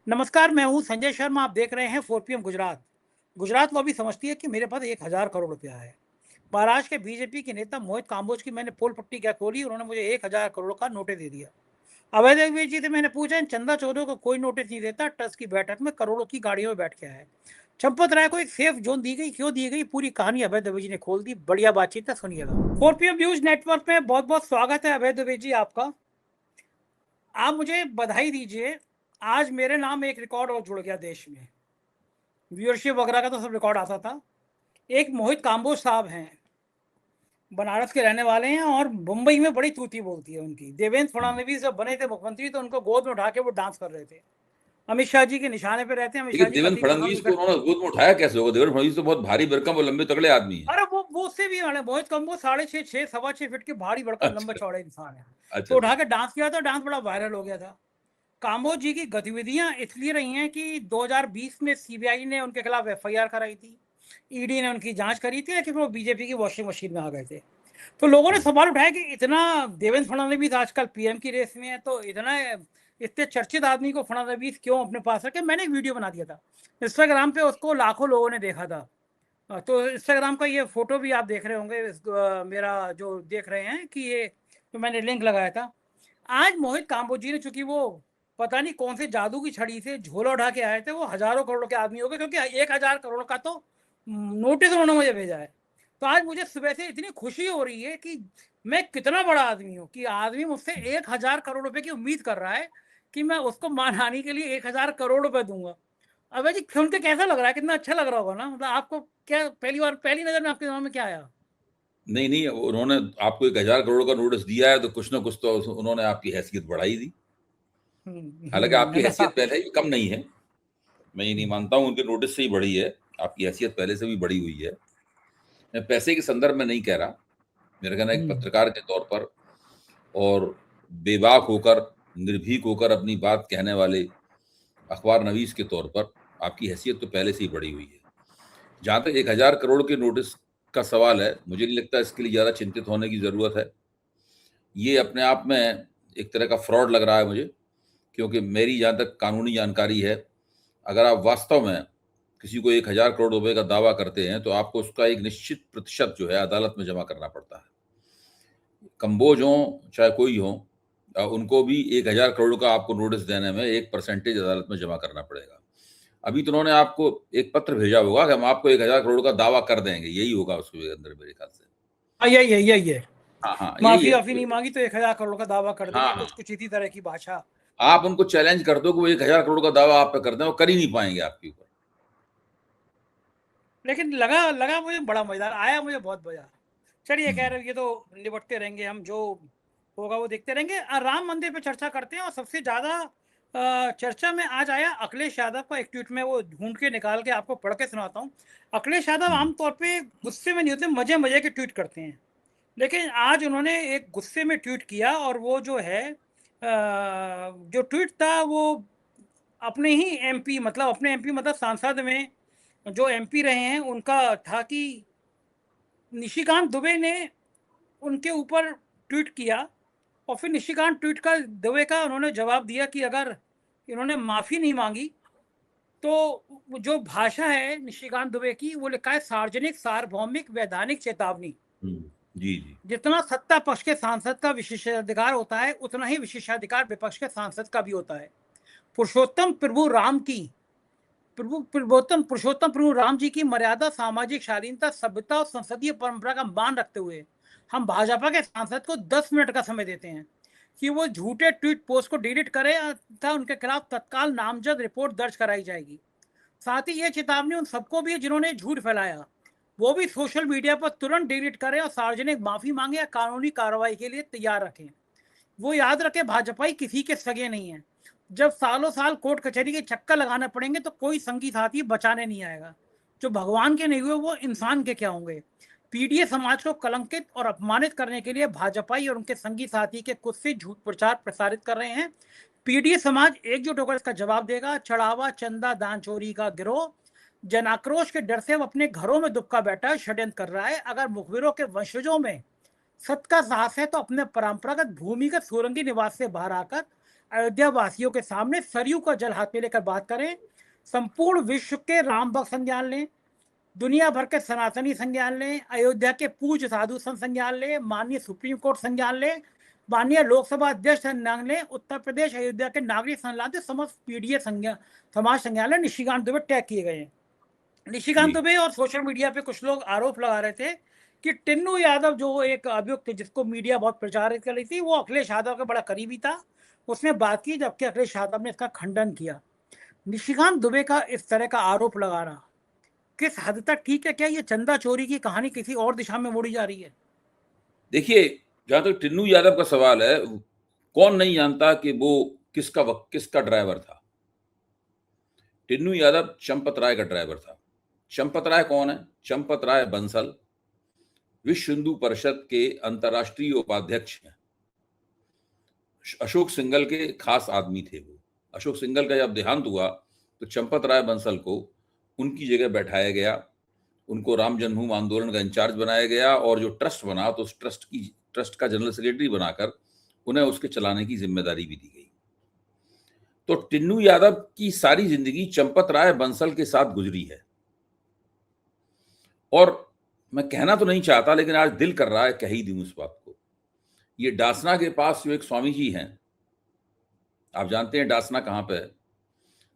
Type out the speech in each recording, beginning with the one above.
नमस्कार, मैं हूँ संजय शर्मा। आप देख रहे हैं 4 पीएम गुजरात। गुजरात लॉबी समझती है कि मेरे पास 1000 करोड़ रुपया है। महाराष्ट्र के बीजेपी के नेता मोहित काम्बोज की मैंने पोल पट्टी क्या खोली, उन्होंने मुझे 1000 करोड़ का नोटिस दे दिया। अवैध व्यक्ति जी से मैंने पूछा, इन चंदा चौधरी को कोई नोटिस नहीं देता, ट्रस्ट की बैठक में करोड़ों की गाड़ियों में बैठ के आया है। चंपत राय को एक सेफ जोन दी गई, क्यों दी गई, पूरी कहानी अभय द्विवेदी जी ने खोल दी। बढ़िया बातचीत है, सुनिएगा। 4 पीएम न्यूज नेटवर्क में बहुत बहुत स्वागत है अभय द्विवेदी जी आपका। आप मुझे बधाई दीजिए, आज मेरे नाम एक रिकॉर्ड और जुड़ गया देश में। व्यूअरशिप वगैरह का तो सब रिकॉर्ड आता था। एक मोहित काम्बोज साहब हैं, बनारस के रहने वाले हैं और मुंबई में बड़ी तूती बोलती है उनकी। देवेंद्र फडणवीस जब बने थे मुख्यमंत्री तो उनको गोद में उठा के वो डांस कर रहे थे। अमित शाह जी के निशाने पे रहते हैं। अमित शाह लेकिन जी देवेंद्र कभी भी फडणवीस को उन्होंने गोद में उठाया कैसे होगा? देवेंद्र फडणवीस तो बहुत भारी भरकम और लंबे तगड़े आदमी है। अरे वो उससे भी मोहित काम्बोज 6.5 6.25 फीट के भारी भरकम लंबे अच्छा चौड़े इंसान है। तो अच्छा उठा अच्छा। के डांस किया था, डांस बड़ा वायरल हो गया था। काम्बोज जी की गतिविधियां इसलिए रही हैं कि 2020 में सीबीआई ने उनके खिलाफ एफआईआर कराई थी, ईडी ने उनकी जांच करी थी, लेकिन वो बीजेपी की वॉशिंग मशीन में आ गए थे। तो लोगों ने सवाल उठाया कि इतना देवेंद्र फडणवीस आजकल पीएम की रेस में है, तो इतना इतने चर्चित आदमी को फडणवीस क्यों अपने पास रखे। मैंने एक वीडियो बना दिया था इंस्टाग्राम पे, उसको लाखों लोगों ने देखा था। तो इंस्टाग्राम का ये फोटो भी आप देख रहे होंगे, मेरा जो देख रहे हैं कि ये तो मैंने लिंक लगाया था। आज मोहित काम्बोजी ने, चूंकि वो पता नहीं कौन से जादू की छड़ी से झोला उठा के आए थे, वो हजारों करोड़ के आदमी हो गए, क्योंकि 1000 करोड़ का तो नोटिस उन्होंने मुझे भेजा है। तो आज मुझे सुबह से इतनी खुशी हो रही है कि मैं कितना बड़ा आदमी हूँ कि आदमी मुझसे 1000 करोड़ रुपए की उम्मीद कर रहा है कि मैं उसको मानहानि के लिए 1000 करोड़ रुपए दूंगा। अबे जी, सुन के कैसा लग रहा है? कितना अच्छा लग रहा होगा ना? मतलब आपको क्या पहली बार, पहली नजर में आपके दिमाग में क्या आया? नहीं नहीं, उन्होंने आपको 1000 करोड़ का नोटिस दिया है तो कुछ ना कुछ तो उन्होंने आपकी हैसियत बढ़ाई दी। हालांकि आपकी हैसियत पहले ही कम नहीं है, मैं ये नहीं मानता हूं, उनके नोटिस से ही बढ़ी है। आपकी हैसियत पहले से भी बढ़ी हुई है। मैं पैसे के संदर्भ में नहीं कह रहा, मेरा कहना एक पत्रकार के तौर पर और बेबाक होकर, निर्भीक होकर अपनी बात कहने वाले अखबार नवीस के तौर पर आपकी हैसियत तो पहले से ही बढ़ी हुई है। जहां तक 1000 करोड़ के नोटिस का सवाल है, मुझे नहीं लगता इसके लिए ज्यादा चिंतित होने की जरूरत है। ये अपने आप में एक तरह का फ्रॉड लग रहा है मुझे, क्योंकि मेरी जहां तक कानूनी जानकारी है, अगर आप वास्तव में किसी को 1000 करोड़ रुपए का दावा करते हैं तो आपको उसका एक निश्चित प्रतिशत जो है अदालत में जमा करना पड़ता है। कंबोज हो चाहे कोई हो, उनको भी 1000 करोड़ का आपको नोटिस देने में एक परसेंटेज अदालत में जमा करना पड़ेगा। अभी तो उन्होंने आपको एक पत्र भेजा होगा कि हम आपको 1000 करोड़ का दावा कर देंगे, यही होगा उसके अंदर मेरे ख्याल से। यही है। हाँ हाँ, यही माफी है। वाफी नहीं मांगी तो 1000 करोड़ का दावा कर हाँ देंगे, हाँ, कुछ कुछ इसी तरह की भाषा। आप उनको चैलेंज कर दो कि वो 1000 करोड़ का दावा आप पे कर दें, वो कर ही नहीं पाएंगे आपके ऊपर। लेकिन लगा लगा मुझे बड़ा मजेदार आया, मुझे बहुत मजा। चलिए, हम्म, कह रहे ये तो निपटते रहेंगे हम, जो होगा वो देखते रहेंगे। राम मंदिर पे चर्चा करते हैं, और सबसे ज्यादा चर्चा में आज आया अखिलेश यादव का एक ट्वीट। में वो ढूंढ के निकाल के आपको पढ़ के सुनाता हूँ। अखिलेश यादव हम्म, आमतौर पे गुस्से में नहीं होते, मजे मजे के ट्वीट करते हैं। लेकिन आज उन्होंने एक गुस्से में ट्वीट किया, और वो जो है जो ट्वीट था वो अपने ही एमपी, मतलब अपने एमपी मतलब सांसद में जो एमपी रहे हैं उनका था कि निशिकांत दुबे ने उनके ऊपर ट्वीट किया। और फिर निशिकांत ट्वीट का दुबे का उन्होंने जवाब दिया कि अगर इन्होंने माफ़ी नहीं मांगी तो जो भाषा है निशिकांत दुबे की, वो लिखा है सार्वजनिक सार्वभौमिक वैधानिक चेतावनी। हम्म, जी जी। जितना सत्ता पक्ष के सांसद का विशेषाधिकार होता है, उतना ही विशेषाधिकार विपक्ष के सांसद का भी होता है। पुरुषोत्तम प्रभु राम की पुरुषोत्तम प्रभु राम जी की मर्यादा, सामाजिक शालीनता, सभ्यता और संसदीय परंपरा का मान रखते हुए हम भाजपा के सांसद को 10 मिनट का समय देते हैं कि वो झूठे ट्वीट पोस्ट को डिलीट करे, तथा उनके खिलाफ तत्काल नामजद रिपोर्ट दर्ज कराई जाएगी। साथ ही ये चेतावनी उन सबको भी है जिन्होंने झूठ फैलाया, वो भी सोशल मीडिया पर तुरंत डिलीट करें और सार्वजनिक माफी मांगे या कानूनी कार्रवाई के लिए तैयार रखें। वो याद रखे, भाजपाई किसी के सगे नहीं है। जब सालों साल कोर्ट कचहरी के चक्कर लगाने पड़ेंगे तो कोई संगी साथी बचाने नहीं आएगा। जो भगवान के नहीं हुए वो इंसान के क्या होंगे। पीडीए समाज को कलंकित और अपमानित करने के लिए भाजपाई और उनके संगी साथी के कुछ से झूठ प्रचार प्रसारित कर रहे हैं। पीडीए समाज एकजुट होकर इसका जवाब देगा। चढ़ावा, चंदा, दान चोरी का गिरोह जन आक्रोश के डर से अब अपने घरों में दुबका बैठा है, षड्यंत्र कर रहा है। अगर मुखबिरों के वंशजों में सत्य का साहस है तो अपने परंपरागत भूमिगत सोरंगी निवास से बाहर आकर अयोध्या वासियों के सामने सरयू का जल हाथ में लेकर बात करें, संपूर्ण विश्व के राम भक्त संज्ञान लें, दुनिया भर के सनातनी संज्ञान लें, अयोध्या के पूज्य साधु संत संज्ञान लें, माननीय सुप्रीम कोर्ट संज्ञान लें, माननीय लोकसभा अध्यक्ष संज्ञान लें, उत्तर प्रदेश अयोध्या के नागरिक संज्ञान लें, समस्त पीडीए समाज संज्ञान लें। निशिकांत दुबे टैग किए गए हैं। निशिकांत दुबे और सोशल मीडिया पे कुछ लोग आरोप लगा रहे थे कि टिन्नू यादव जो एक अभियुक्त जिसको मीडिया बहुत प्रचारित कर रही थी, वो अखिलेश यादव का बड़ा करीबी था, उसने बात की, जबकि अखिलेश यादव ने इसका खंडन किया। निशिकांत दुबे का इस तरह का आरोप लगाना किस हद तक ठीक है? क्या ये चंदा चोरी की कहानी किसी और दिशा में मोड़ी जा रही है? देखिए, जहां तक टिन्नू यादव का सवाल है, कौन नहीं जानता कि वो किसका ड्राइवर था। टिन्नू यादव चंपत राय का ड्राइवर था। चंपत राय कौन है? चंपत राय बंसल विश्व हिंदू परिषद के अंतर्राष्ट्रीय उपाध्यक्ष हैं। अशोक सिंघल के खास आदमी थे वो। अशोक सिंघल का जब देहांत हुआ तो चंपत राय बंसल को उनकी जगह बैठाया गया, उनको राम जन्मभूमि आंदोलन का इंचार्ज बनाया गया, और जो ट्रस्ट बना तो उस ट्रस्ट का जनरल सेक्रेटरी बनाकर उन्हें उसके चलाने की जिम्मेदारी भी दी गई। तो टिन्नू यादव की सारी जिंदगी चंपत राय बंसल के साथ गुजरी है, और मैं कहना तो नहीं चाहता लेकिन आज दिल कर रहा है कह ही दूं इस बात को। ये डासना के पास जो एक स्वामी जी हैं, आप जानते हैं डासना कहाँ पे है?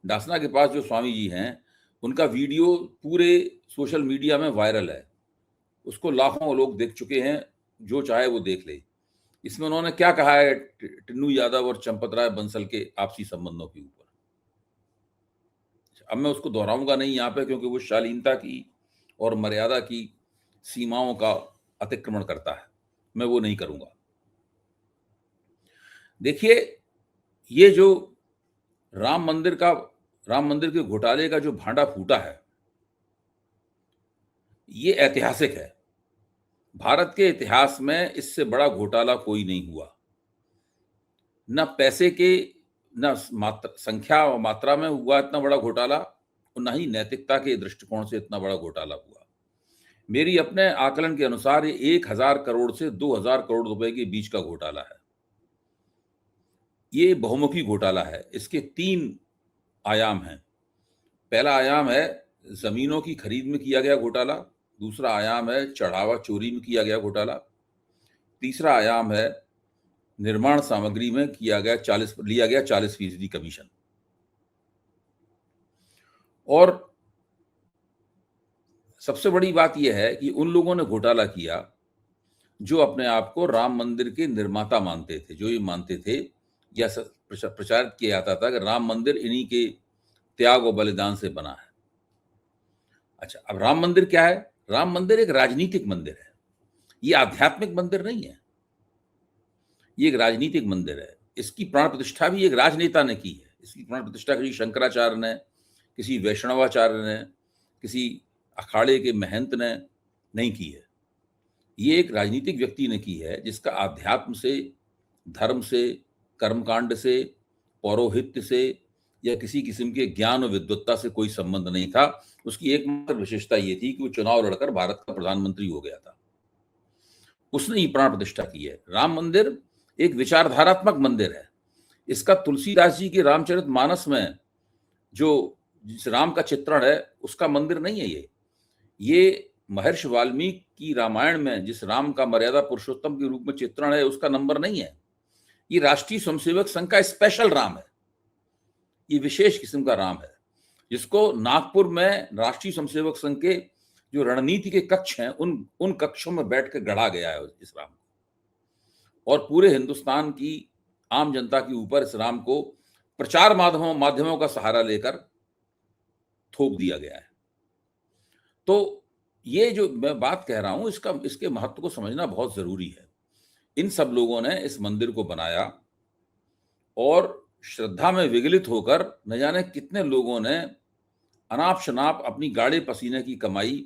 डासना के पास जो स्वामी जी हैं, उनका वीडियो पूरे सोशल मीडिया में वायरल है। उसको लाखों लोग देख चुके हैं, जो चाहे वो देख ले। इसमें उन्होंने क्या कहा है टिन्नू यादव और चंपत राय बंसल के आपसी संबंधों के ऊपर। अब मैं उसको दोहराऊंगा नहीं यहाँ पे, क्योंकि वो शालीनता की और मर्यादा की सीमाओं का अतिक्रमण करता है, मैं वो नहीं करूंगा। देखिए, ये जो राम मंदिर के घोटाले का जो भांडा फूटा है, ये ऐतिहासिक है। भारत के इतिहास में इससे बड़ा घोटाला कोई नहीं हुआ। न पैसे के, न संख्या और मात्रा में हुआ इतना बड़ा घोटाला, और न ही नैतिकता के दृष्टिकोण से इतना बड़ा घोटाला हुआ। मेरी अपने आकलन के अनुसार ये 1000 करोड़ से 2000 करोड़ रुपए के बीच का घोटाला है। ये बहुमुखी घोटाला है। इसके 3 आयाम हैं। पहला आयाम है जमीनों की खरीद में किया गया घोटाला, दूसरा आयाम है चढ़ावा चोरी में किया गया घोटाला, तीसरा आयाम है निर्माण सामग्री में लिया गया 40% कमीशन। और सबसे बड़ी बात यह है कि उन लोगों ने घोटाला किया जो अपने आप को राम मंदिर के निर्माता मानते थे, जो ये मानते थे या प्रचारित किया जाता था कि राम मंदिर इन्हीं के त्याग और बलिदान से बना है। अच्छा, अब राम मंदिर क्या है? राम मंदिर एक राजनीतिक मंदिर है, ये आध्यात्मिक मंदिर नहीं है, ये एक राजनीतिक मंदिर है। इसकी प्राण प्रतिष्ठा भी एक राजनेता ने की है। इसकी प्राण प्रतिष्ठा किसी शंकराचार्य ने, किसी वैष्णवाचार्य ने, किसी अखाड़े के महंत ने नहीं की है। ये एक राजनीतिक व्यक्ति ने की है, जिसका आध्यात्म से, धर्म से, कर्मकांड से, पौरोहित्य से या किसी किस्म के ज्ञान और विद्वत्ता से कोई संबंध नहीं था। उसकी एकमात्र विशेषता ये थी कि वो चुनाव लड़कर भारत का प्रधानमंत्री हो गया था। उसने ही प्राण प्रतिष्ठा की है। राम मंदिर एक विचारधारात्मक मंदिर है। इसका तुलसीदास जी के रामचरितमानस में जो जिस राम का चित्रण है, उसका मंदिर नहीं है ये महर्षि वाल्मीकि की रामायण में जिस राम का मर्यादा पुरुषोत्तम के रूप में चित्रण है, उसका नंबर नहीं है। ये राष्ट्रीय स्वयंसेवक संघ का स्पेशल राम है। ये विशेष किस्म का राम है, जिसको नागपुर में राष्ट्रीय स्वयंसेवक संघ के जो रणनीति के कक्ष हैं, उन कक्षों में बैठ कर गढ़ा गया है इस राम को, और पूरे हिंदुस्तान की आम जनता के ऊपर इस राम को प्रचार माध्यमों का सहारा लेकर थोप दिया गया है। तो ये जो मैं बात कह रहा हूं, इसके महत्व को समझना बहुत जरूरी है। इन सब लोगों ने इस मंदिर को बनाया और श्रद्धा में विगलित होकर न जाने कितने लोगों ने अनाप शनाप अपनी गाढ़े पसीने की कमाई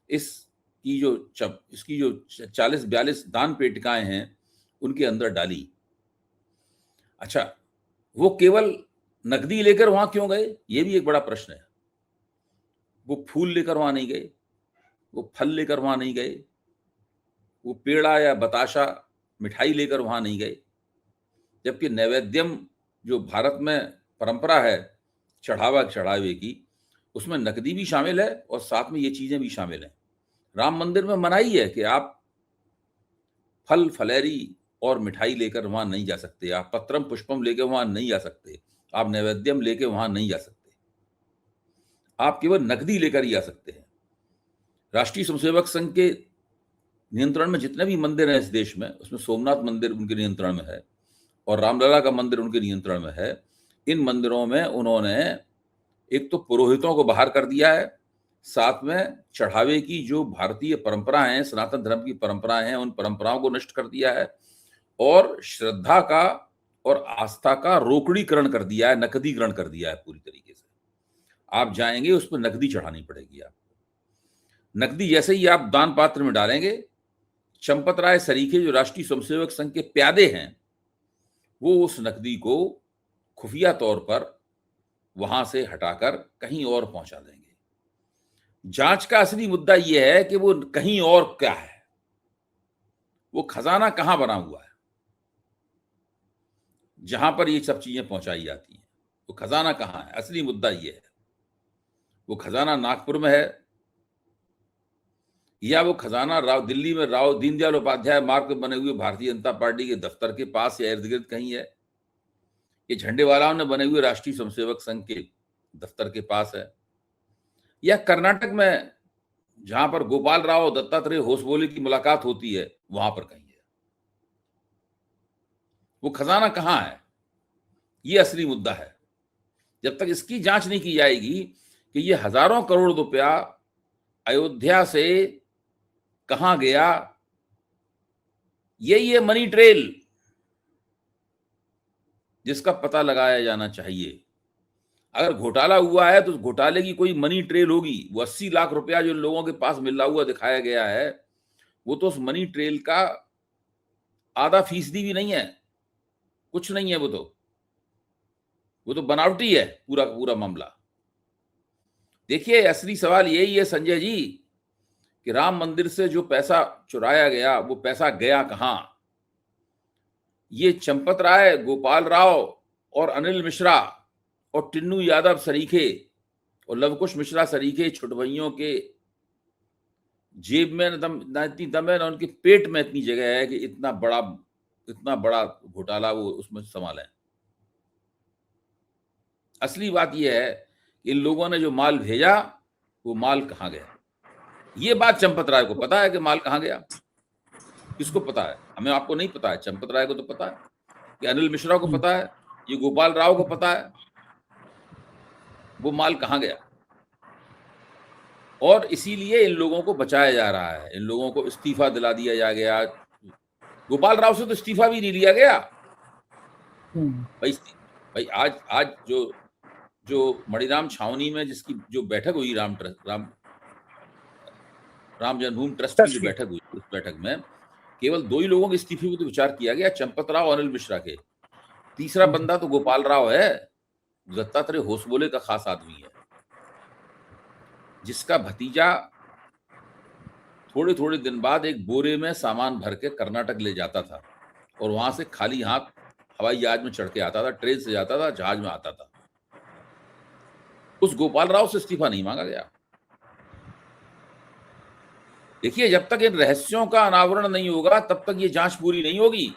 इसकी जो 40-42 दान पेटिकाएं हैं उनके अंदर डाली। अच्छा, वो केवल नकदी लेकर वहां क्यों गए, ये भी एक बड़ा प्रश्न है। वो फूल लेकर वहां नहीं गए, वो फल लेकर वहां नहीं गए, वो पेड़ा या बताशा मिठाई लेकर वहां नहीं गए, जबकि नैवेद्यम जो भारत में परंपरा है चढ़ावे की, उसमें नकदी भी शामिल है और साथ में ये चीजें भी शामिल हैं। राम मंदिर में मनाही है कि आप फल फलेरी और मिठाई लेकर वहां नहीं जा सकते, आप पत्रम पुष्पम लेकर वहां नहीं जा सकते, आप नैवेद्यम लेकर वहां नहीं जा सकते, आप केवल नकदी लेकर ही आ सकते हैं। राष्ट्रीय स्वयंसेवक संघ के नियंत्रण में जितने भी मंदिर हैं इस देश में, उसमें सोमनाथ मंदिर उनके नियंत्रण में है और रामलला का मंदिर उनके नियंत्रण में है। इन मंदिरों में उन्होंने एक तो पुरोहितों को बाहर कर दिया है, साथ में चढ़ावे की जो भारतीय परंपराएं हैं, सनातन धर्म की परंपराएं हैं, उन परंपराओं को नष्ट कर दिया है और श्रद्धा का और आस्था का रोकड़ीकरण कर दिया है, नकदीकरण कर दिया है पूरी तरीके से। आप जाएंगे उस पर नकदी चढ़ानी पड़ेगी आपको। नकदी जैसे ही आप दान पात्र में डालेंगे, चंपत राय सरीखे जो राष्ट्रीय स्वयंसेवक संघ के प्यादे हैं, वो उस नकदी को खुफिया तौर पर वहां से हटाकर कहीं और पहुंचा देंगे। जांच का असली मुद्दा यह है कि वो कहीं और क्या है, वो खजाना कहां बना हुआ है जहां पर ये सब चीजें पहुंचाई जाती हैं, वो खजाना कहां है। असली मुद्दा यह है, वो खजाना नागपुर में है या वो खजाना दिल्ली में राव दीनदयाल उपाध्याय मार्ग पर बने हुए भारतीय जनता पार्टी के दफ्तर के पास या इर्द गिर्द कहीं है, ये झंडे वालाओं ने बने हुए राष्ट्रीय स्वयंसेवक संघ के दफ्तर के पास है, या कर्नाटक में जहां पर गोपाल राव दत्तात्रेय होसबोले की मुलाकात होती है वहां पर कहीं है। वो खजाना कहां है, ये असली मुद्दा है। जब तक इसकी जांच नहीं की जाएगी कि ये हजारों करोड़ रुपया अयोध्या से कहां गया, ये मनी ट्रेल जिसका पता लगाया जाना चाहिए। अगर घोटाला हुआ है तो उस घोटाले की कोई मनी ट्रेल होगी। वो 80 लाख रुपया जो लोगों के पास मिला हुआ दिखाया गया है, वो तो उस मनी ट्रेल का आधा फीसदी भी नहीं है, कुछ नहीं है। वो तो बनावटी है पूरा का पूरा मामला। देखिए, असली सवाल यही है संजय जी कि राम मंदिर से जो पैसा चुराया गया, वो पैसा गया कहां। ये चंपत राय, गोपाल राव और अनिल मिश्रा और टिन्नू यादव सरीखे और लवकुश मिश्रा सरीखे छुटभइयों के जेब में न इतनी दम है, न उनके पेट में इतनी जगह है कि इतना बड़ा घोटाला वो उसमें संभालें। असली बात यह है कि इन लोगों ने जो माल भेजा, वो माल कहां गया। ये बात चंपत राय को पता है कि माल कहां गया। किसको पता है? हमें, आपको नहीं पता है। चंपत राय को तो पता है, कि अनिल मिश्रा को पता है, ये गोपाल राव को पता है वो माल कहां गया। और इसीलिए इन लोगों को बचाया जा रहा है, इन लोगों को इस्तीफा दिला दिया जा गया। गोपाल राव से तो इस्तीफा भी नहीं लिया गया भाई। आज जो मणिराम छावनी में जिसकी जो बैठक हुई, राम जन्मभूमि ट्रस्ट की जो बैठक हुई, उस बैठक में केवल 2 ही लोगों के इस्तीफे पर तो विचार किया गया, चंपत राव और अनिल मिश्रा के। तीसरा बंदा तो गोपाल राव है, दत्तात्रेय होसबोले का खास आदमी है, जिसका भतीजा थोड़े दिन बाद एक बोरे में सामान भर के कर्नाटक ले जाता था और वहां से खाली हाथ हवाई जहाज में चढ़ के आता था, ट्रेन से जाता था, जहाज में आता था। उस गोपाल राव से इस्तीफा नहीं मांगा गया। देखिए, जब तक इन रहस्यों का अनावरण नहीं होगा, तब तक ये जांच पूरी नहीं होगी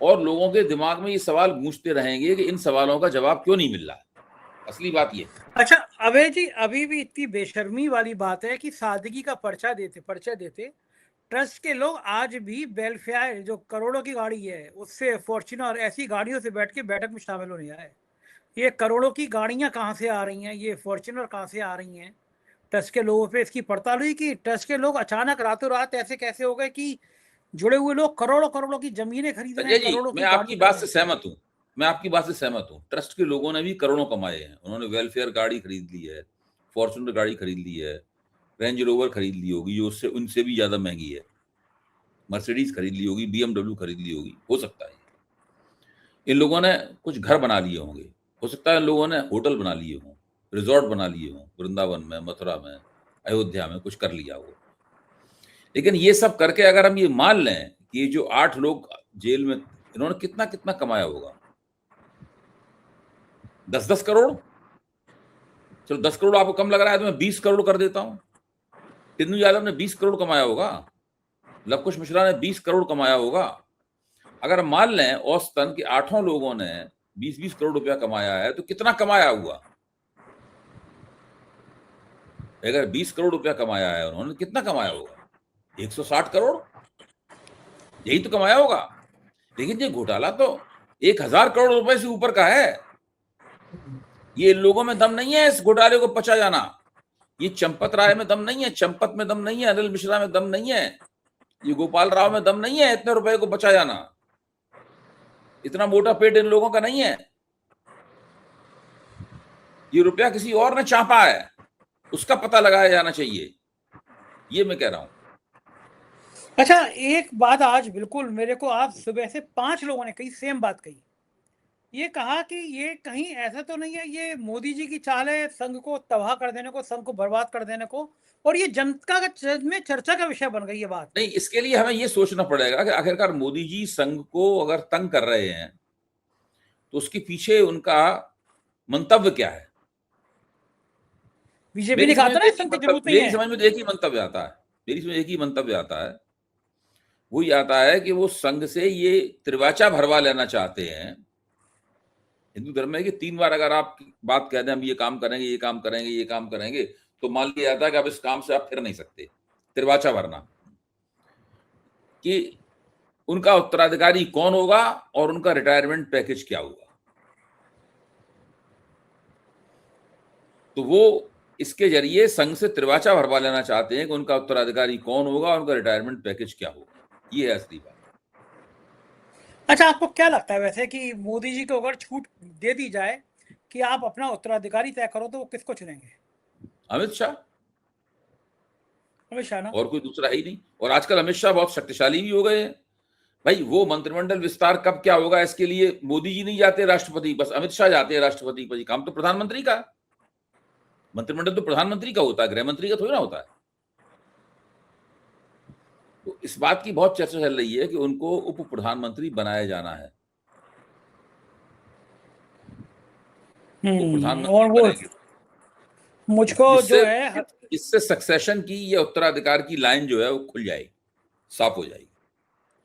और लोगों के दिमाग में ये सवाल गूंजते रहेंगे कि इन सवालों का जवाब क्यों नहीं मिल रहा है। असली बात ये। अच्छा अभय जी, अभी भी इतनी बेशर्मी वाली बात है कि सादगी का पर्चा देते ट्रस्ट के लोग आज भी वेलफेयर जो करोड़ों की गाड़ी है उससे, फॉर्च्यूनर ऐसी गाड़ियों से बैठ के बैठक में शामिल होने आए। ये करोड़ों की गाड़ियां कहाँ से आ रही हैं, ये फॉर्च्यूनर कहाँ से आ रही हैं। ट्रस्ट के लोगों पे इसकी पड़ताल हुई कि ट्रस्ट के लोग अचानक रातों रात ऐसे कैसे हो गए कि जुड़े हुए लोग करोड़ों की जमीनें खरीद रहे हैं, करोड़ों की। मैं आपकी बात से सहमत हूँ। ट्रस्ट के लोगों ने भी करोड़ों कमाए हैं। उन्होंने वेलफेयर गाड़ी खरीद ली है, फॉर्च्यूनर गाड़ी खरीद ली है, रेंज रोवर खरीद ली होगी जो उससे उनसे भी ज्यादा महंगी है, मर्सिडीज खरीद ली होगी, BMW खरीद ली होगी, हो सकता है। इन लोगों ने कुछ घर बना लिए होंगे, हो सकता है इन लोगों ने होटल बना लिए हों, रिजॉर्ट बना लिए हों, वृंदावन में, मथुरा में, अयोध्या में कुछ कर लिया हो। लेकिन ये सब करके अगर हम ये मान लें कि ये जो 8 लोग जेल में इन्होंने कितना कितना कमाया होगा? 10-10 करोड़। चलो 10 करोड़ आपको कम लग रहा है तो मैं 20 करोड़ कर देता हूं। टिन्नू यादव ने 20 करोड़ कमाया होगा, लवकुश मिश्रा ने 20 करोड़ कमाया होगा। अगर मान लें औसतन कि 8 लोगों ने 20-20 करोड़ रुपया कमाया है तो कितना कमाया हुआ? अगर 20 करोड़ रुपया कमाया है उन्होंने, कितना कमाया होगा? 160 करोड़, यही तो कमाया होगा। लेकिन ये घोटाला तो 1000 करोड़ रुपए से ऊपर का है। ये इन लोगों में दम नहीं है इस घोटाले को पचा जाना। ये चंपत राय में दम नहीं है, चंपत में दम नहीं है, अनिल मिश्रा में दम नहीं है, ये गोपाल राव में दम नहीं है इतने रुपए को बचा जाना। इतना मोटा पेट इन लोगों का नहीं है। ये रुपया किसी और ने चापा है, उसका पता लगाया जाना चाहिए, ये मैं कह रहा हूं। अच्छा, एक बात आज बिल्कुल मेरे को, आप सुबह से 5 लोगों ने कही सेम बात कही, ये कहा कि ये कहीं ऐसा तो नहीं है ये मोदी जी की चाल है संघ को तबाह कर देने को, संघ को बर्बाद कर देने को, और ये जनता का में चर्चा का विषय बन गई ये बात। नहीं, इसके लिए हमें ये सोचना पड़ेगा कि आखिरकार मोदी जी संघ को अगर तंग कर रहे हैं तो उसके पीछे उनका मंतव्य क्या है? बीजेपी ने कहा था ना संघ की जरूरत नहीं मेरी है। समझ में तो एक ही मंतव्य आता है, मेरी समझ में एक ही मंतव्य आता है, वो ये आता है कि वो संघ से ये त्रिवाचा भरवा लेना चाहते हैं। हिंदू धर्म में कि 3 बार अगर आप बात कह दें हम ये काम करेंगे, ये काम करेंगे, ये काम करेंगे, तो मान लिया जाता है कि अब इस काम से आप फिर नहीं सकते। त्रिवाचा भरना कि उनका उत्तराधिकारी कौन होगा और उनका रिटायरमेंट पैकेज क्या होगा। तो वो इसके जरिए संघ से त्रिवाचा भरवा लेना चाहते हैं कि उनका उत्तराधिकारी कौन होगा और उनका रिटायरमेंट पैकेज क्या होगा। ये है असली बात। अच्छा, आपको क्या लगता है वैसे कि मोदी जी को अगर छूट दे दी जाए कि आप अपना उत्तराधिकारी तय करो, तो वो किसको चुनेंगे? अमित शाह, अमित शाह ना? और कोई दूसरा ही नहीं। और आजकल अमित शाह बहुत शक्तिशाली भी हो गए हैं भाई। वो मंत्रिमंडल विस्तार कब क्या होगा इसके लिए मोदी जी नहीं जाते राष्ट्रपति, बस अमित शाह जाते हैं राष्ट्रपति पर। काम तो प्रधानमंत्री का, मंत्रिमंडल तो प्रधानमंत्री का होता है, गृह मंत्री का थोड़ी ना होता है। तो इस बात की बहुत चर्चा चल रही है कि उनको उप प्रधानमंत्री बनाया जाना है, उप प्रधानमंत्री और वो बनेंगे मुझको जो है, इससे सक्सेशन की या उत्तराधिकार की लाइन जो है वो खुल जाएगी, साफ हो जाएगी।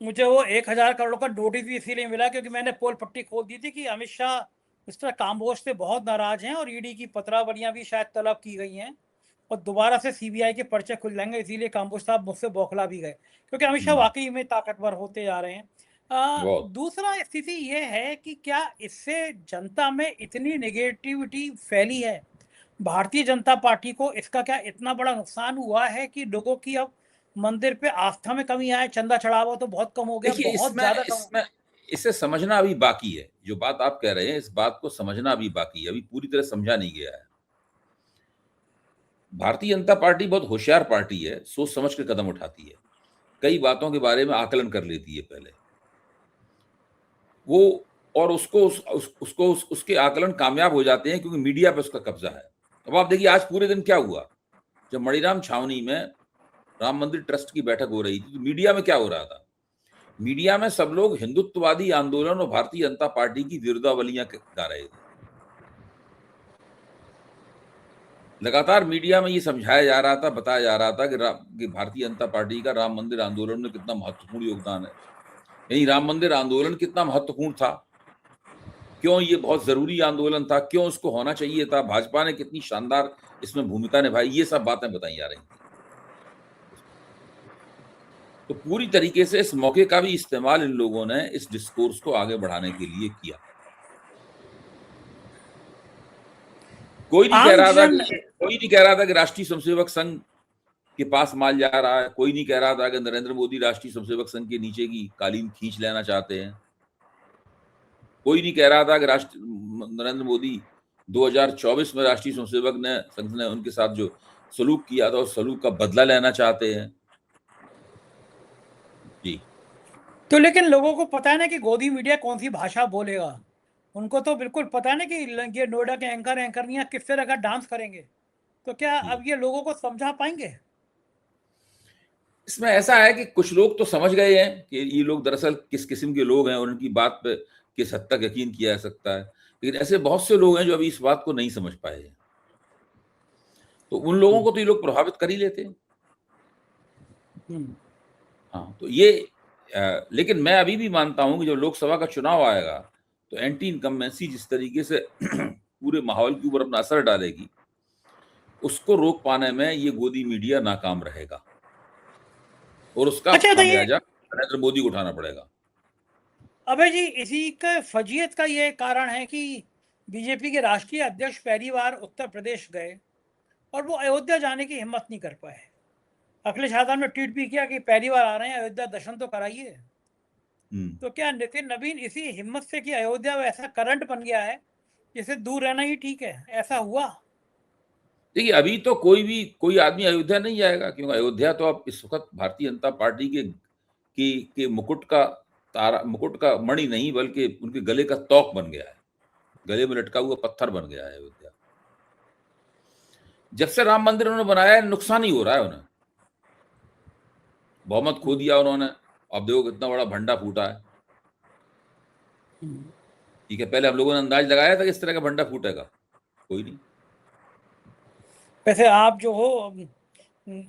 मुझे वो 1000 करोड़ का नोटिस भी इसीलिए मिला क्योंकि मैंने पोल पट्टी खोल दी थी कि अमित शाह मिस्टर काम्बोज से बहुत नाराज हैं और ईडी की पत्रावलियां भी शायद तलब की गई हैं और दोबारा से सीबीआई के पर्चे खुल जाएंगे, इसीलिए काम्बोज साहब मुझसे बौखला भी गए क्योंकि अमित शाह वाकई में ताकतवर होते जा रहे हैं। दूसरा स्थिति ये है कि क्या इससे जनता में इतनी नेगेटिविटी फैली है, भारतीय जनता पार्टी को इसका क्या इतना बड़ा नुकसान हुआ है कि लोगों की अब मंदिर पे आस्था में कमी आए, चंदा चढ़ावा तो बहुत कम हो गया, देखिए बहुत ज्यादा कम। इसे समझना अभी बाकी है। जो बात आप कह रहे हैं इस बात को समझना अभी बाकी है, अभी पूरी तरह समझा नहीं गया है। भारतीय जनता पार्टी बहुत होशियार पार्टी है, सोच समझ के कदम उठाती है, कई बातों के बारे में आकलन कर लेती है पहले वो, और उसके आकलन कामयाब हो जाते हैं क्योंकि मीडिया पे उसका कब्जा है। अब आप देखिए आज पूरे दिन क्या हुआ, जब मणिराम छावनी में राम मंदिर ट्रस्ट की बैठक हो रही थी तो मीडिया में क्या हो रहा था? मीडिया में सब लोग हिंदुत्ववादी आंदोलन और भारतीय जनता पार्टी की विरुद्धावलियां गा रहे थे। लगातार मीडिया में ये समझाया जा रहा था, बताया जा रहा था कि भारतीय जनता पार्टी का राम मंदिर आंदोलन में कितना महत्वपूर्ण योगदान है, यानी राम मंदिर आंदोलन कितना महत्वपूर्ण था, क्यों ये बहुत जरूरी आंदोलन था, क्यों उसको होना चाहिए था, भाजपा ने कितनी शानदार इसमें भूमिका निभाई, ये सब बातें बताई जा रही थी। तो पूरी तरीके से इस मौके का भी इस्तेमाल इन लोगों ने इस डिस्कोर्स को आगे बढ़ाने के लिए किया। कोई नहीं कह रहा था कि राष्ट्रीय स्वयंसेवक संघ के पास माल जा रहा है, कोई नहीं कह रहा था कि नरेंद्र मोदी राष्ट्रीय स्वयंसेवक संघ के नीचे की कालीन खींच लेना चाहते हैं, कोई नहीं कह रहा था कि नरेंद्र मोदी 2024 में राष्ट्रीय स्वयंसेवक संघ ने उनके साथ जो सलूक किया था उस सलूक का बदला लेना चाहते हैं जी। तो लेकिन लोगों को पता है ना कि गोदी मीडिया कौन सी भाषा बोलेगा, उनको तो बिल्कुल पता है ना कि ये नोएडा के एंकरनियां किस तरह का डांस करेंगे, तो क्या अब ये लोगों को समझा पाएंगे? इसमें ऐसा है कि कुछ लोग तो समझ गए हैं कि ये लोग दरअसल किस किस्म के लोग हैं और उनकी बात पे किस हद तक यकीन किया जा सकता है, लेकिन ऐसे बहुत से लोग हैं जो अभी इस बात को नहीं समझ पाए हैं। तो उन लोगों को तो ये लोग प्रभावित कर ही लेते हैं। हाँ, तो ये लेकिन मैं अभी भी मानता हूं कि जब लोकसभा का चुनाव आएगा तो एंटी इनकम्बेंसी जिस तरीके से पूरे माहौल के ऊपर अपना असर डालेगी, उसको रोक पाने में ये गोदी मीडिया नाकाम रहेगा और उसका अच्छा बताइए खामियाजा नरेंद्र मोदी को उठाना पड़ेगा। अभय जी, इसी का फजीयत का ये कारण है कि बीजेपी के राष्ट्रीय अध्यक्ष पहली बार उत्तर प्रदेश गए और वो अयोध्या जाने की हिम्मत नहीं कर पाए। अखिलेश यादव ने ट्वीट भी किया कि पहली बार आ रहे हैं, अयोध्या दर्शन तो कराइए। तो क्या नितिन नवीन इसी हिम्मत से कि अयोध्या वैसा करंट बन गया है जिससे दूर रहना ही ठीक है, ऐसा हुआ? देखिए, अभी तो कोई आदमी अयोध्या नहीं जाएगा, क्योंकि अयोध्या तो अब इस वक्त भारतीय जनता पार्टी के मुकुट का मणि नहीं बल्कि उनके गले का तौक बन गया है, गले में लटका हुआ पत्थर बन गया है अयोध्या। जब से राम मंदिर उन्होंने बनाया है, नुकसान ही हो रहा है उन्हें। बहुमत खो दिया उन्होंने, अब देखो कितना बड़ा भंडा फूटा है। ठीक है, पहले हम लोगों ने अंदाज लगाया था कि इस तरह का भंडा फूटेगा, कोई नहीं। वैसे आप जो हो,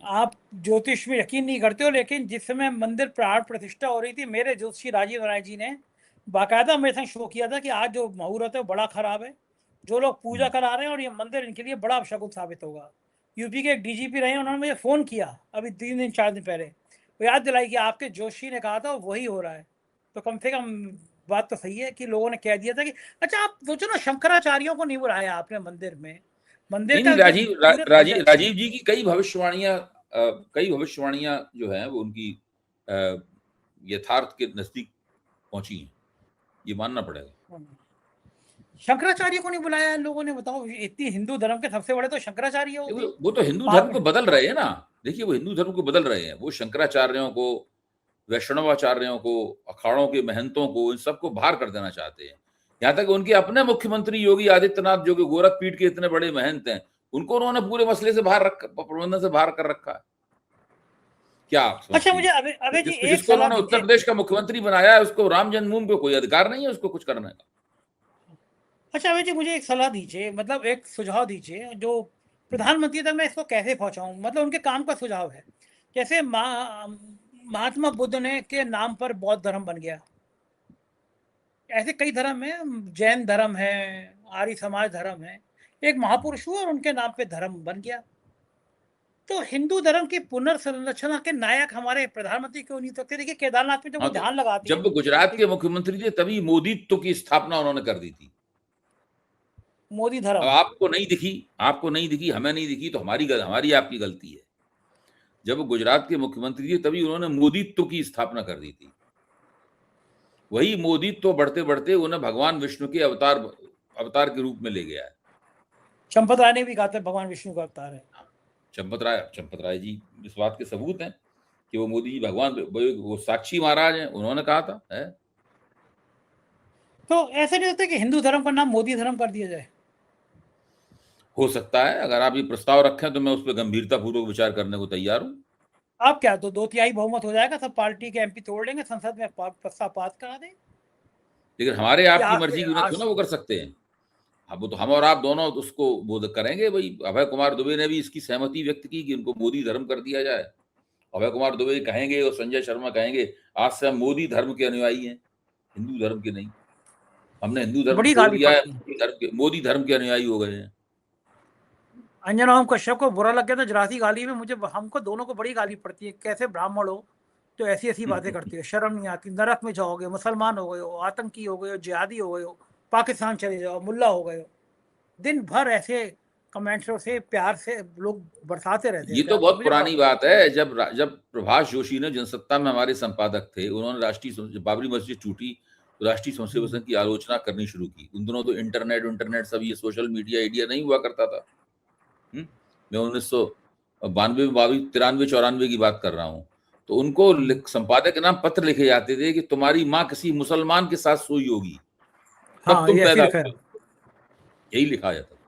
आप ज्योतिष में यकीन नहीं करते हो, लेकिन जिस समय मंदिर प्राण प्रतिष्ठा हो रही थी, मेरे ज्योतिषी राजीव राय जी ने बाकायदा मेरे साथ शो किया था कि आज जो मुहूर्त है वो बड़ा खराब है, जो लोग पूजा करा रहे हैं और ये मंदिर इनके लिए बड़ा अपशगुन साबित होगा। यूपी के एक डीजीपी रहे हैं, उन्होंने मुझे फ़ोन किया अभी 3 दिन 4 दिन पहले, वो याद दिलाई कि आपके जोशी ने कहा था वही हो रहा है। तो कम से कम बात तो सही है कि लोगों ने कह दिया था कि अच्छा, आप सोचो ना, शंकराचार्यों को नहीं बुलाया आपने मंदिर में, मंदिर नहीं, का जो पूरे राजीव जी की कई भविष्यवाणियां जो हैं वो उनकी यथार्थ के नजदीक पहुंची हैं, ये मानना पड़ेगा। शंकराचार्य को नहीं बुलाया इन लोगों ने, बताओ, इतनी हिंदू धर्म के सबसे बड़े तो शंकराचार्य होते हैं। वो तो हिंदू धर्म को बदल रहे हैं ना। देखिए, वो हिंदू धर्म को बदल रहे हैं, वो शंकराचार्यों को, वैष्णवाचार्यों को, अखाड़ों के महंतों को, इन सबको बाहर कर देना चाहते हैं। यहाँ तक उनके अपने मुख्यमंत्री योगी आदित्यनाथ, जो कि गोरखपीठ के इतने बड़े महंत हैं, उनको उन्होंने पूरे मसले से बाहर प्रबंधन से बाहर कर रखा है। क्या आप अच्छा, समझती मुझे हैं? अबे जी एक जिसको सलाह उन्होंने उत्तर दीजिए। प्रदेश का मुख्यमंत्री बनाया है, उसको राम जन्मभूमि पे कोई अधिकार नहीं है उसको कुछ करने का। अच्छा अबे जी, मुझे एक सलाह दीजिए, मतलब एक सुझाव दीजिए जो प्रधानमंत्री तक मैं इसको कैसे पहुंचाऊं, मतलब उनके काम का सुझाव है। जैसे महात्मा बुद्ध ने के नाम पर बौद्ध धर्म बन गया, ऐसे कई धर्म है, जैन धर्म है, आर्य समाज धर्म है, एक महापुरुष हुआ और उनके नाम पे धर्म बन गया। तो हिंदू धर्म की पुनर्संरचना के नायक हमारे प्रधानमंत्री क्यों नहीं सकते? देखिए, केदारनाथ में जब वो हाँ, तो ध्यान लगाते जब हैं, वो गुजरात के मुख्यमंत्री थे तभी मोदीत्व की स्थापना उन्होंने कर दी थी। मोदी अब धर्म। आपको नहीं दिखी, हमें नहीं दिखी, तो हमारी आपकी गलती है। जब वो गुजरात के मुख्यमंत्री थे तभी उन्होंने मोदीत्व की स्थापना कर दी थी। वही मोदीत्व बढ़ते बढ़ते उन्हें भगवान विष्णु के अवतार के रूप में ले गया है। चंपत राय ने भी कहा था भगवान विष्णु का अवतार है। चंपत राय जी इस बात के सबूत हैं कि वो मोदी जी भगवान, वो साक्षी महाराज हैं, उन्होंने कहा था है। तो ऐसा नहीं होता कि हिंदू धर्म का नाम मोदी धर्म कर दिया जाए? हो सकता है, अगर आप ये प्रस्ताव रखें तो मैं उस पर गंभीरता पूर्वक विचार करने को तैयार हूं। आप क्या, तो 2/3 बहुमत हो जाएगा, सब पार्टी के एमपी तोड़ लेंगे, संसद में प्रस्ताव पास करा दें? लेकिन हमारे या आपकी मर्जी की थोड़ा वो कर सकते हैं। अब वो तो हम और आप दोनों उसको वो करेंगे। भाई, अभय कुमार दुबे ने भी इसकी सहमति व्यक्त की कि उनको मोदी धर्म कर दिया जाए। अभय कुमार दुबे कहेंगे और संजय शर्मा कहेंगे आज से हम मोदी धर्म के अनुयायी हैं, हिंदू धर्म के नहीं। हमने हिंदू धर्म बड़ी छोड़ गाली दिया है, पड़ती है। मोदी धर्म के अनुयायी हो गए हैं। अंजना ओम कश्यप को बुरा लग गया था जरासी गाली में, मुझे, हमको दोनों को बड़ी गाली पड़ती है, कैसे ब्राह्मण हो तो ऐसी ऐसी बातें करती हो, शर्म नहीं आती, नरक में जाओगे, मुसलमान हो गए हो, आतंकी हो गए हो, जिहादी हो गए हो, पाकिस्तान चले जाओ, मुल्ला हो गए हो। दिन भर ऐसे कमेंट्सों से प्यार से लोग बरसाते रहते ये हैं तो आप, तो बहुत मुझे पुरानी बात है। जब प्रभाष जोशी ने जनसत्ता में हमारे संपादक थे, उन्होंने बाबरी मस्जिद टूटी तो राष्ट्रीय स्वयंसेवक की आलोचना करनी शुरू की। उन दोनों तो इंटरनेट सब ये सोशल मीडिया नहीं हुआ करता था। मैं 1992 93 94 की बात कर रहा हूँ। तो उनको संपादक के नाम पत्र लिखे जाते थे कि तुम्हारी माँ किसी मुसलमान के साथ सोई होगी तब हाँ, तुम ये ऐसी पैदा लिखा हुए। है। यही लिखा जाता था,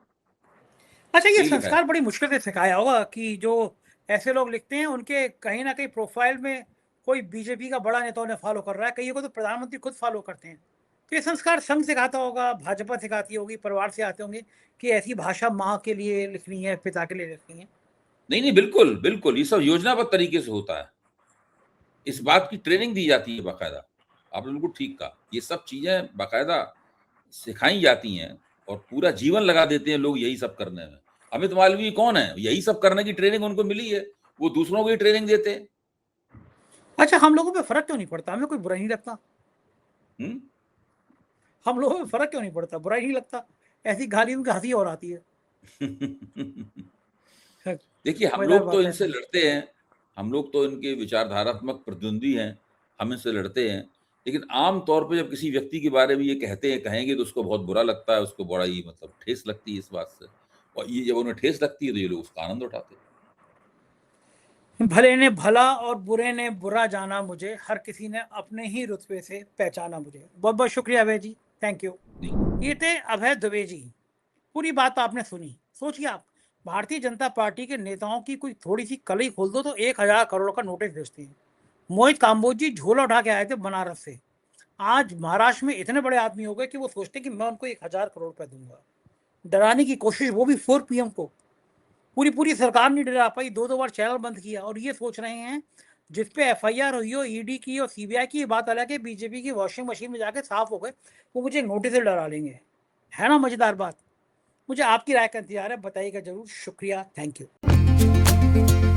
अच्छा, ये यही लिखा है। संस्कार बड़ी मुश्किल से सिखाया होगा कि जो ऐसे लोग लिखते हैं, उनके कहीं ना कहीं प्रोफाइल में कोई बीजेपी का बड़ा नेता उन्हें फॉलो कर रहा है, कईयों को तो प्रधानमंत्री खुद फॉलो करते हैं। तो ये संस्कार संघ सिखाता होगा, भाजपा सिखाती होगी, परिवार से आते होंगे कि ऐसी भाषा माँ के लिए लिखनी है, पिता के लिए लिखनी है। नहीं नहीं, बिल्कुल बिल्कुल, ये सब योजनाबद्ध तरीके से होता है। इस बात की ट्रेनिंग दी जाती है बाकायदा। आपने बिल्कुल ठीक कहा, ये सब चीजें बाकायदा सिखाई जाती हैं और पूरा जीवन लगा देते हैं लोग यही सब करने में। अमित मालवीय कौन है? यही सब करने की ट्रेनिंग उनको मिली है, वो दूसरों को ही ट्रेनिंग देते हैं। अच्छा, हम लोगों पे फर्क क्यों नहीं पड़ता? हमें कोई बुरा नहीं लगता? हम्म? हम लोगों में फर्क क्यों नहीं पड़ता? बुरा ही नहीं लगता? ऐसी गाली उनकी हंसी और आती है। देखिए, हम मजेदार लोग तो बात है। इनसे लड़ते हैं, हम लोग तो इनके विचारधारात्मक प्रतिद्वंदी हैं, हम इनसे लड़ते हैं। लेकिन आम तौर पे जब किसी व्यक्ति के बारे में ये कहते हैं, कहेंगे, तो उसको बहुत बुरा लगता है, उसको बड़ा ही मतलब ठेस लगती है इस बात से। और ये जब उन्हें ठेस लगती है तो ये लोग उसका आनंद उठाते हैं। भले ने भला और बुरे ने बुरा जाना मुझे, हर किसी ने अपने ही रुतबे से पहचाना मुझे। बहुत बहुत शुक्रिया अभय जी, थैंक यू। जी। ये थे अभय दुबे जी। पूरी बात आपने सुनी। सोचिए आप, भारतीय जनता पार्टी के नेताओं की कोई थोड़ी सी कलई खोल दो तो 1000 करोड़ का नोटिस भेजते हैं। मोहित काम्बोज जी झोला उठा के आए थे बनारस से, आज महाराष्ट्र में इतने बड़े आदमी हो गए कि वो सोचते हैं कि मैं उनको 1000 करोड़ रुपए दूंगा। डराने की कोशिश, वो भी 4 PM को। पूरी पूरी सरकार नहीं डरा पाई, 2 बार चैनल बंद किया, और ये सोच रहे हैं जिस पे FIR हुई हो ईडी की और CBI की, ये बात अलग है, बीजेपी की वॉशिंग मशीन में जाके साफ हो गए, वो मुझे नोटिस से डरा लेंगे। है ना मजेदार बात? मुझे आपकी राय का इंतजार है, बताइएगा जरूर। शुक्रिया, थैंक यू।